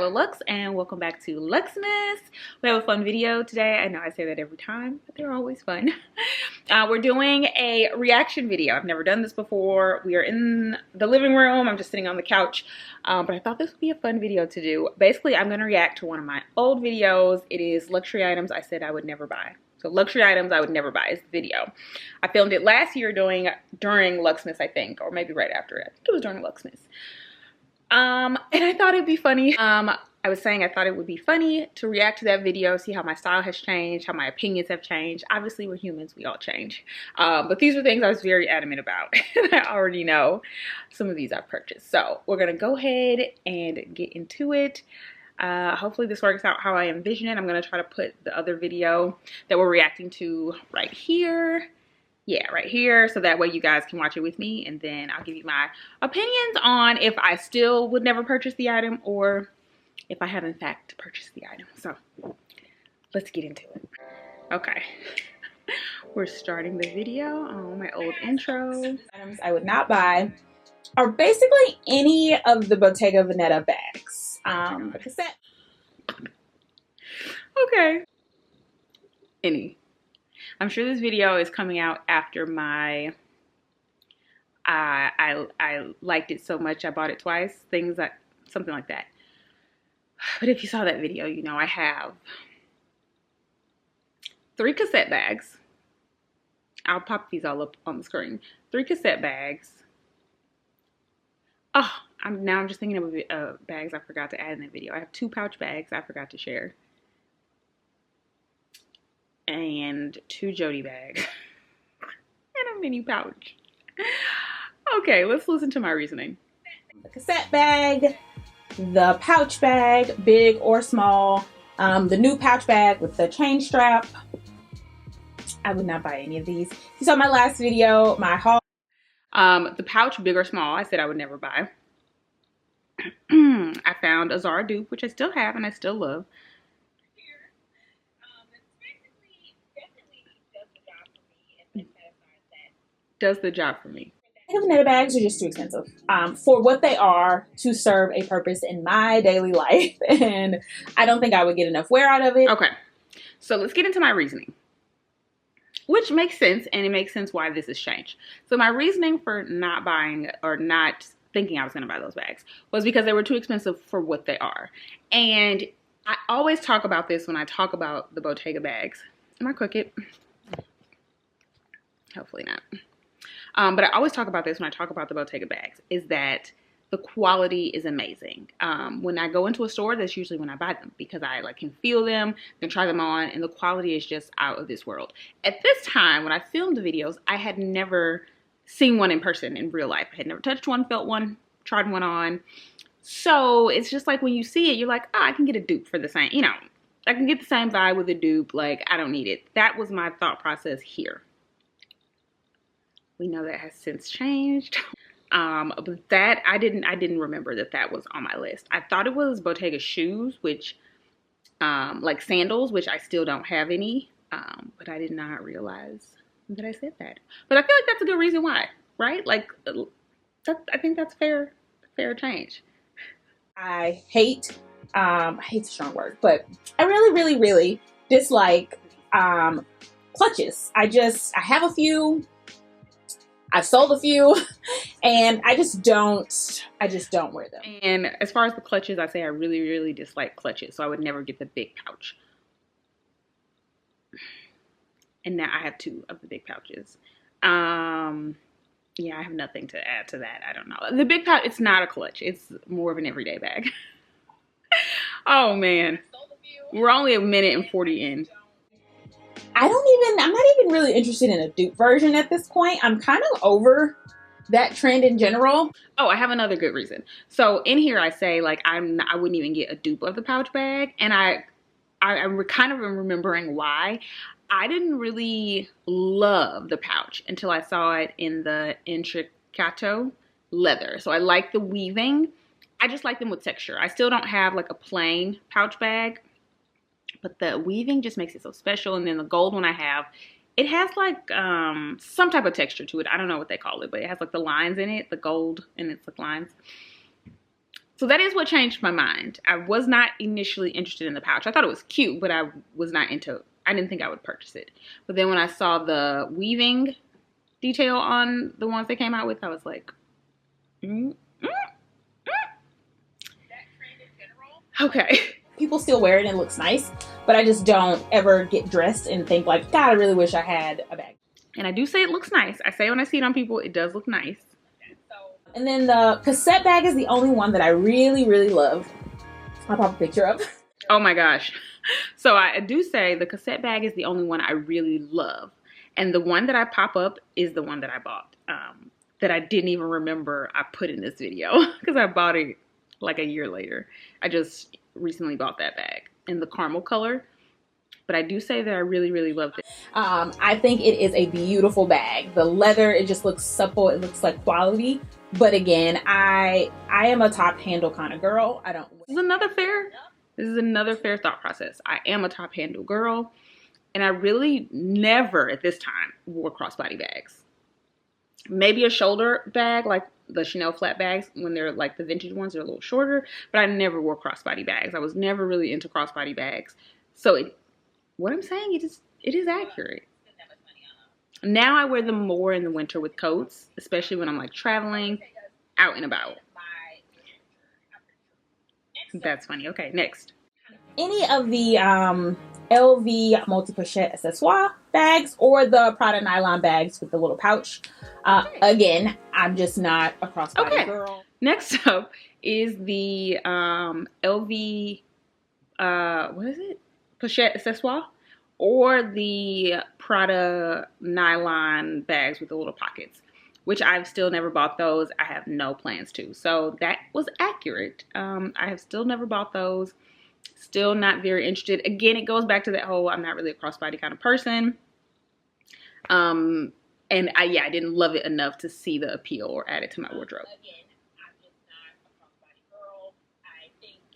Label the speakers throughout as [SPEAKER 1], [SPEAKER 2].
[SPEAKER 1] with Lux, and welcome back to Luxxemas. We have a fun video today. I know I say that every time, but they're always fun. We're doing a reaction video. I've never done this before. We are in the living room. I'm just sitting on the couch, but I thought this would be a fun video to do. Basically, I'm going to react to one of my old videos. It is luxury items I said I would never buy. So luxury items I would never buy is the video. I filmed it last year during Luxxemas, I think, or maybe right after it. I think it was during Luxxemas. And I thought it'd be funny. I was saying I thought it would be funny to react to that video, see how my style has changed, how my opinions have changed. Obviously, we're humans, we all change. But these are things I was very adamant about. And I already know some of these I've purchased. So we're gonna go ahead and get into it. Hopefully this works out how I envision it. I'm gonna try to put the other video that we're reacting to right here. Yeah, right here, so that way you guys can watch it with me, and then I'll give you my opinions on if I still would never purchase the item or if I have in fact purchased the item. So let's get into it. Okay, we're starting the video on my old intro. Items I would not buy are basically any of the Bottega Veneta bags. The cassette. Okay. Any. I'm sure this video is coming out after my, I liked it so much I bought it twice, things like, something like that. But if you saw that video, you know I have 3 cassette bags. I'll pop these all up on the screen. 3 cassette bags. Oh, I'm just thinking of bags I forgot to add in the video. I have 2 pouch bags I forgot to share. And 2 Jody bags and a mini pouch. Okay, let's listen to my reasoning. The cassette bag, the pouch bag, big or small, the new pouch bag with the chain strap. I would not buy any of these. You saw my last video, my haul. The pouch, big or small, I said I would never buy. I found a Zara dupe, which I still have and I still love. Does the job for me. Veneta bags are just too expensive for what they are to serve a purpose in my daily life, and I don't think I would get enough wear out of it. Okay, so let's get into my reasoning, which makes sense, and it makes sense why this has changed. So my reasoning for not buying or not thinking I was going to buy those bags was because they were too expensive for what they are. And I always talk about this when I talk about the Bottega bags. Am I crooked? Hopefully not. But I always talk about this when I talk about the Bottega bags, is that the quality is amazing. When I go into a store, that's usually when I buy them, because I can feel them, can try them on, and the quality is just out of this world. At this time, when I filmed the videos, I had never seen one in person in real life. I had never touched one, felt one, tried one on. So it's just like when you see it, you're like, oh, I can get a dupe for the same, you know, I can get the same vibe with a dupe. Like, I don't need it. That was my thought process here. We know that has since changed. But that I didn't remember that was on my list. I thought it was Bottega shoes, which like sandals, which I still don't have any. But I did not realize that I said that. But I feel like that's a good reason why, right? Like I think that's fair change. I hate hate's a strong word, but I really dislike clutches. I have a few. I've sold a few, and I just don't wear them. And as far as the clutches, I say I really dislike clutches, so I would never get the big pouch. And now I have 2 of the big pouches. Yeah, I have nothing to add to that. I don't know. The big pouch, it's not a clutch. It's more of an everyday bag. Oh man, we're only 1:40 in. I'm not even really interested in a dupe version at this point. I'm kind of over that trend in general. Oh, I have another good reason. So in here I say like I wouldn't even get a dupe of the pouch bag, and I'm kind of remembering why. I didn't really love the pouch until I saw it in the intricato leather. So I like the weaving. I just like them with texture. I still don't have like a plain pouch bag, but the weaving just makes it so special. And then the gold one I have, it has like some type of texture to it. I don't know what they call it, but it has like the lines in it, the gold, and it's like lines. So that is what changed my mind. I was not initially interested in the pouch. I thought it was cute, but I was not into, I didn't think I would purchase it. But then when I saw the weaving detail on the ones they came out with, I was like, okay.
[SPEAKER 2] People still wear it and it looks nice, but I just don't ever get dressed and think like, God, I really wish I had a bag.
[SPEAKER 1] And I do say it looks nice. I say when I see it on people, it does look nice.
[SPEAKER 2] And then the cassette bag is the only one that I really, really love. I'll pop a picture up.
[SPEAKER 1] Oh my gosh. So I do say the cassette bag is the only one I really love. And the one that I pop up is the one that I bought. That I didn't even remember I put in this video because I bought it like a year later. I just recently bought that bag in the caramel color. But I do say that I really, really love it.
[SPEAKER 2] I think it is a beautiful bag. The leather, it just looks supple. It looks like quality. But again, I am a top handle kind of girl.
[SPEAKER 1] This is another fair thought process. I am a top handle girl. And I really never at this time wore crossbody bags. Maybe a shoulder bag, like the Chanel flat bags, when they're like the vintage ones, they're a little shorter. But I never wore crossbody bags. I was never really into crossbody bags. So what I'm saying, it is accurate. Now I wear them more in the winter with coats, especially when I'm like traveling out and about. That's funny. Okay, next.
[SPEAKER 2] Any of the LV multi-pochette accessoire bags or the Prada nylon bags with the little pouch. Again, I'm just not a crossbody girl.
[SPEAKER 1] Next up is the LV, what is it? Pochette accessoire, or the Prada nylon bags with the little pockets, which I've still never bought those. I have no plans to. So that was accurate. I have still never bought those. Still not very interested. Again, it goes back to that whole I'm not really a crossbody kind of person. And I didn't love it enough to see the appeal or add it to my wardrobe.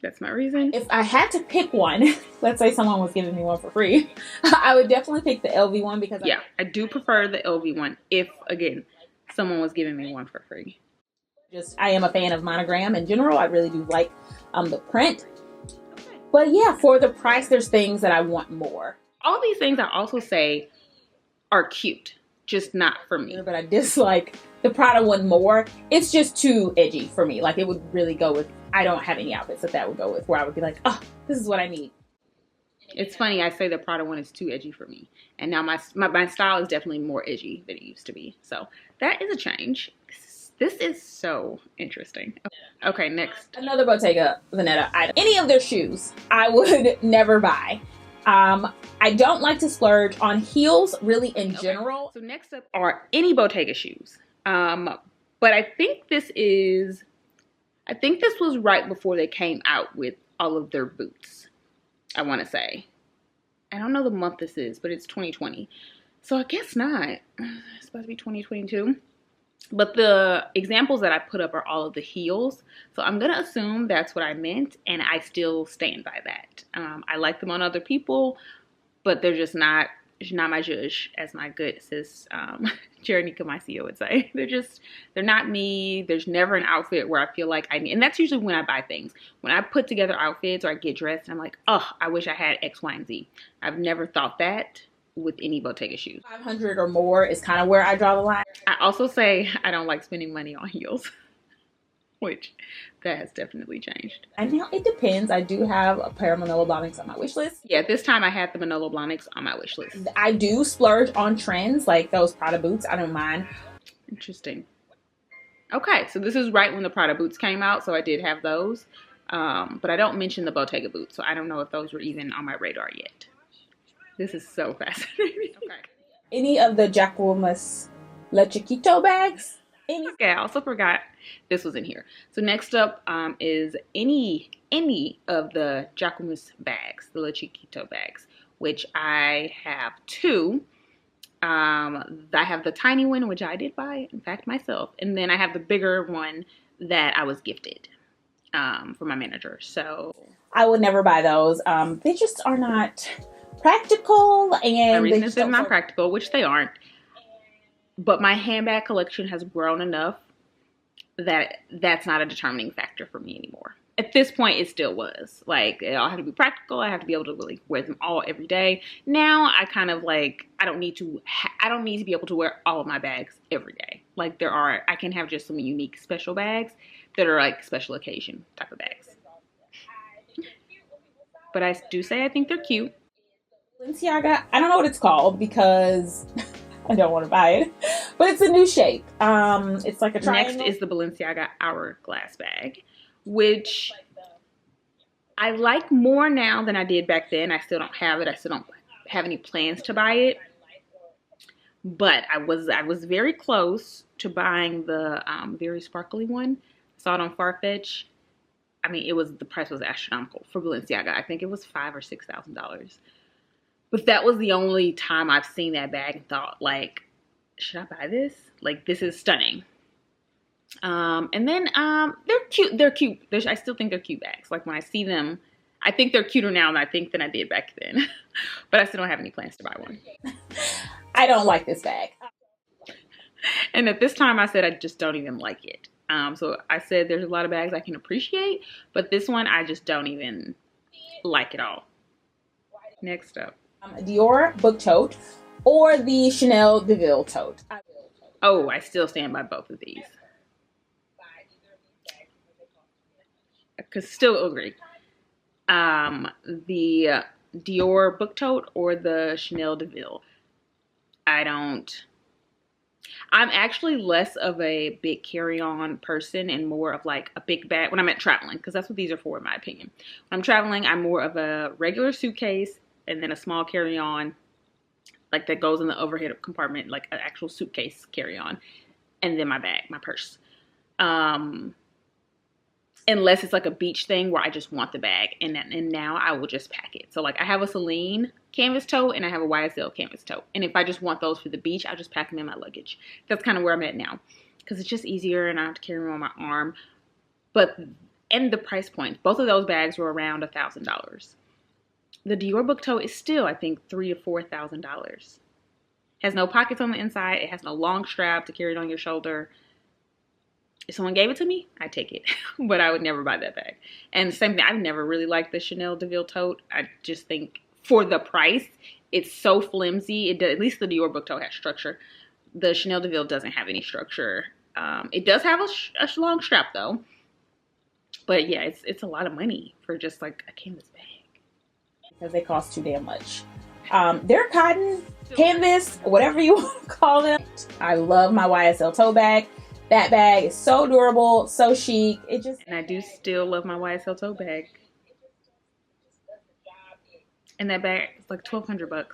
[SPEAKER 1] That's my reason.
[SPEAKER 2] If I had to pick one, let's say someone was giving me one for free, I would definitely pick the LV one because
[SPEAKER 1] I do prefer the LV one if, again, someone was giving me one for free.
[SPEAKER 2] I am a fan of monogram in general. I really do like the print. But yeah, for the price, there's things that I want more.
[SPEAKER 1] All these things I also say are cute, just not for me.
[SPEAKER 2] But I dislike the Prada one more. It's just too edgy for me. Like, it would really go with, I don't have any outfits that would go with where I would be like, oh, this is what I need.
[SPEAKER 1] It's funny, I say the Prada one is too edgy for me. And now my style is definitely more edgy than it used to be. So that is a change. This is so interesting. Okay, next.
[SPEAKER 2] Another Bottega Veneta item. Any of their shoes, I would never buy. I don't like to splurge on heels really in general.
[SPEAKER 1] So next up are any Bottega shoes. But I think this was right before they came out with all of their boots, I want to say. I don't know the month this is, but it's 2020. So I guess not. It's supposed to be 2022. But the examples that I put up are all of the heels. So I'm going to assume that's what I meant, and I still stand by that. I like them on other people, but they're just not my zhuzh, as my good sis Jeronica Macio would say. They're not me. There's never an outfit where I feel like I need, and that's usually when I buy things. When I put together outfits or I get dressed, and I'm like, oh, I wish I had X, Y, and Z. I've never thought that with any Bottega shoes.
[SPEAKER 2] 500 or more is kind of where I draw the line.
[SPEAKER 1] I also say I don't like spending money on heels, which that has definitely changed.
[SPEAKER 2] And now it depends. I do have a pair of Manolo Blahniks on my wish list.
[SPEAKER 1] Yeah, this time I had the Manolo Blahniks on my wish list.
[SPEAKER 2] I do splurge on trends like those Prada boots. I don't mind.
[SPEAKER 1] Interesting. Okay, so this is right when the Prada boots came out, so I did have those. But I don't mention the Bottega boots, so I don't know if those were even on my radar yet. This is so fascinating. Okay.
[SPEAKER 2] Any of the Luxxemas Le Chiquito bags?
[SPEAKER 1] Okay, I also forgot this was in here. So next up is any of the Luxxemas bags, the Le Chiquito bags, which I have two. I have the tiny one, which I did buy, in fact, myself. And then I have the bigger one that I was gifted from my manager. So
[SPEAKER 2] I would never buy those. They just are not practical, and
[SPEAKER 1] the reason is they're not practical, which they aren't. But my handbag collection has grown enough that's not a determining factor for me anymore. At this point, it still was. Like, it all had to be practical. I have to be able to really wear them all every day. Now, I kind of like, I don't need to be able to wear all of my bags every day. Like, I can have just some unique special bags that are like special occasion type of bags. But I do say I think they're cute.
[SPEAKER 2] Balenciaga, I don't know what it's called because I don't want to buy it, but it's a new shape. It's like a triangle.
[SPEAKER 1] Next is the Balenciaga Hourglass bag, which I like more now than I did back then. I still don't have it. I still don't have any plans to buy it. But I was very close to buying the very sparkly one. I saw it on Farfetch. I mean, the price was astronomical for Balenciaga. I think it was $5,000 or $6,000. But that was the only time I've seen that bag and thought, like, should I buy this? Like, this is stunning. And then they're cute. They're cute. I still think they're cute bags. Like, when I see them, I think they're cuter now than I did back then. But I still don't have any plans to buy one.
[SPEAKER 2] I don't like this bag.
[SPEAKER 1] And at this time, I said I just don't even like it. So I said there's a lot of bags I can appreciate, but this one I just don't even like at all. Next up.
[SPEAKER 2] Dior book tote or the Chanel DeVille tote.
[SPEAKER 1] Oh, I still stand by both of these. Because still agree. The Dior book tote or the Chanel DeVille. I'm actually less of a big carry-on person and more of like a big bag when I'm at traveling, because that's what these are for in my opinion. When I'm traveling, I'm more of a regular suitcase and then a small carry-on, like that goes in the overhead compartment, like an actual suitcase carry-on, and then my bag, my purse. Unless it's like a beach thing where I just want the bag, and now I will just pack it. So like I have a Celine canvas tote and I have a YSL canvas tote, and if I just want those for the beach, I'll just pack them in my luggage. That's kind of where I'm at now, because it's just easier and I don't have to carry them on my arm. And the price point, both of those bags were around $1,000. The Dior book tote is still, I think, $3,000 to $4,000. Has no pockets on the inside. It has no long strap to carry it on your shoulder. If someone gave it to me, I'd take it, but I would never buy that bag. And the same thing, I've never really liked the Chanel DeVille tote. I just think for the price, it's so flimsy. At least the Dior book tote has structure. The Chanel DeVille doesn't have any structure. It does have a long strap though. But yeah, it's a lot of money for just like a canvas bag.
[SPEAKER 2] Because they cost too damn much. They're cotton, canvas, whatever you want to call them. I love my YSL tote bag. That bag is so durable, so chic.
[SPEAKER 1] And I do still love my YSL tote bag. And that bag is like $1,200.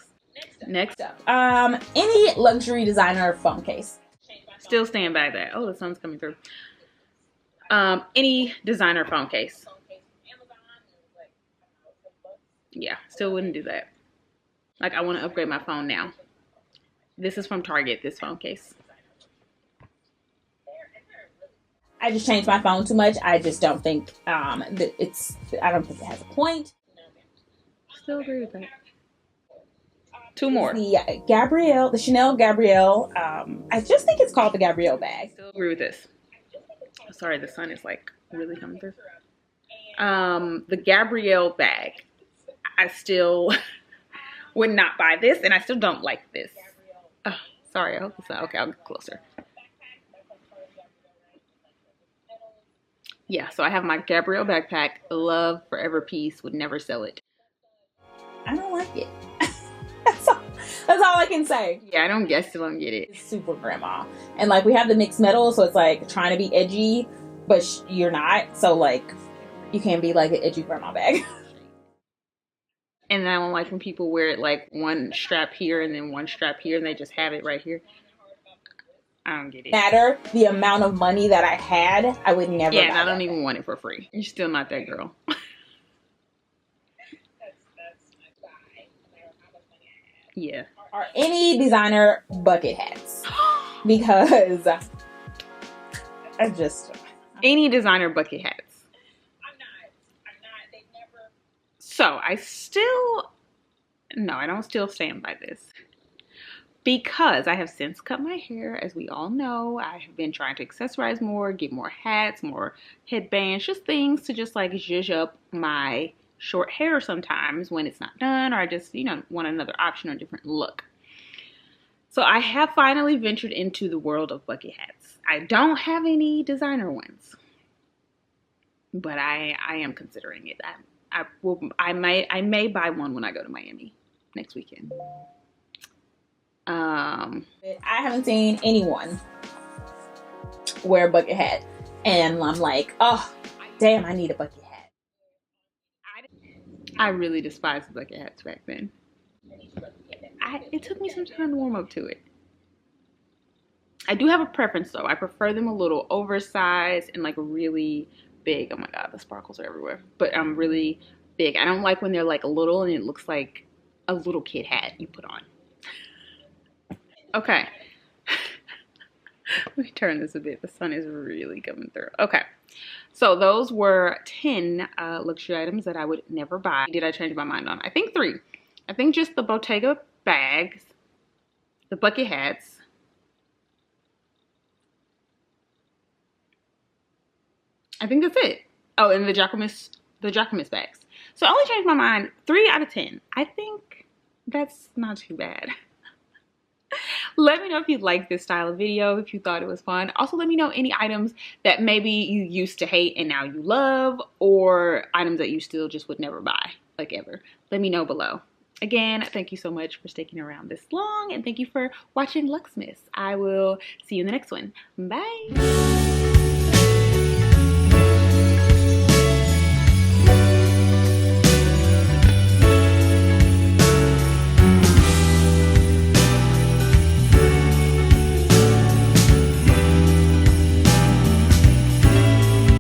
[SPEAKER 1] Next up.
[SPEAKER 2] Any luxury designer phone case.
[SPEAKER 1] Still stand by that. Oh, the sun's coming through. Any designer phone case. Yeah, still wouldn't do that. Like, I want to upgrade my phone now. This is from Target, this phone case.
[SPEAKER 2] I just changed my phone too much. I just don't think I don't think it has a point.
[SPEAKER 1] Still agree with that. Two more.
[SPEAKER 2] The Chanel Gabrielle. I just think it's called the Gabrielle bag.
[SPEAKER 1] Still agree with this. Sorry, the sun is like really coming through. The Gabrielle bag. I still would not buy this, and I still don't like this. Oh, sorry, I hope it's not okay. I'll get closer. Yeah, so I have my Gabrielle backpack. Love Forever Peace. Would never sell it.
[SPEAKER 2] I don't like it. That's all I can say.
[SPEAKER 1] Yeah, I still don't get it.
[SPEAKER 2] It's super grandma. And like we have the mixed metal, so it's like trying to be edgy, but you're not. So like you can't be like an edgy grandma bag.
[SPEAKER 1] And I don't like when people wear it like one strap here and then one strap here and they just have it right here. I don't get it.
[SPEAKER 2] Matter the amount of money that I had, I would never.
[SPEAKER 1] Yeah, and I don't even want it for free. You're still not that girl. Yeah.
[SPEAKER 2] Are any designer bucket hats? Because I just
[SPEAKER 1] any designer bucket hats. So I don't still stand by this. because I have since cut my hair. As we all know, I have been trying to accessorize more, get more hats, more headbands, just things to just like zhuzh up my short hair sometimes when it's not done, or I just, you know, want another option or different look. So I have finally ventured into the world of bucket hats. I don't have any designer ones, but I am considering it. I may buy one when I go to Miami next weekend.
[SPEAKER 2] I haven't seen anyone wear a bucket hat, and I'm like, oh, damn, I need a bucket hat.
[SPEAKER 1] I really despised the bucket hats back then. It took me some time to warm up to it. I do have a preference though. I prefer them a little oversized and like really big. Oh my god, the sparkles are everywhere. But I'm really big. I don't like when they're like little and it looks like a little kid hat you put on. Okay. Let me turn this a bit. The sun is really coming through. Okay. So those were 10 luxury items that I would never buy. Did I change my mind on? I think 3. I think just the Bottega bags, the bucket hats, I think that's it. Oh, and the Luxxemas bags. So I only changed my mind 3 out of 10. I think that's not too bad. Let me know if you liked this style of video, if you thought it was fun. Also, let me know any items that maybe you used to hate and now you love, or items that you still just would never buy, like ever. Let me know below. Again, thank you so much for sticking around this long, and thank you for watching Luxxemas. I will see you in the next one. Bye!